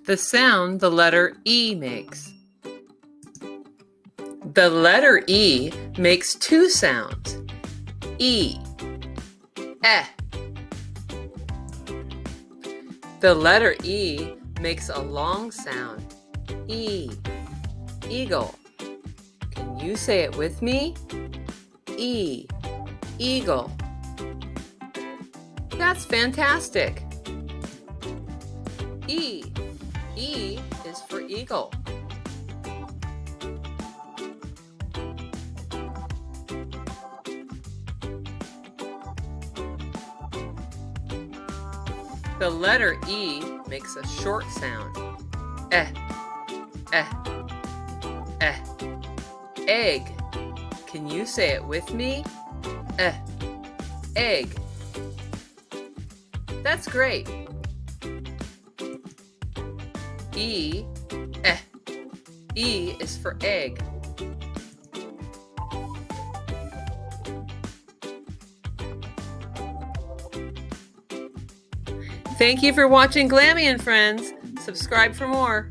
the sound the letter E makes. The letter E makes two sounds, E, eh. The letter E makes a long sound, E, eagle. Can you say it with me? E, eagle. That's fantastic. E is for eagle. The letter E makes a short sound, eh, eh, eh. Egg. Can you say it with me? Eh, egg. That's great. E, eh. E is for egg. Thank you for watching Glammy and Friends. Subscribe for more.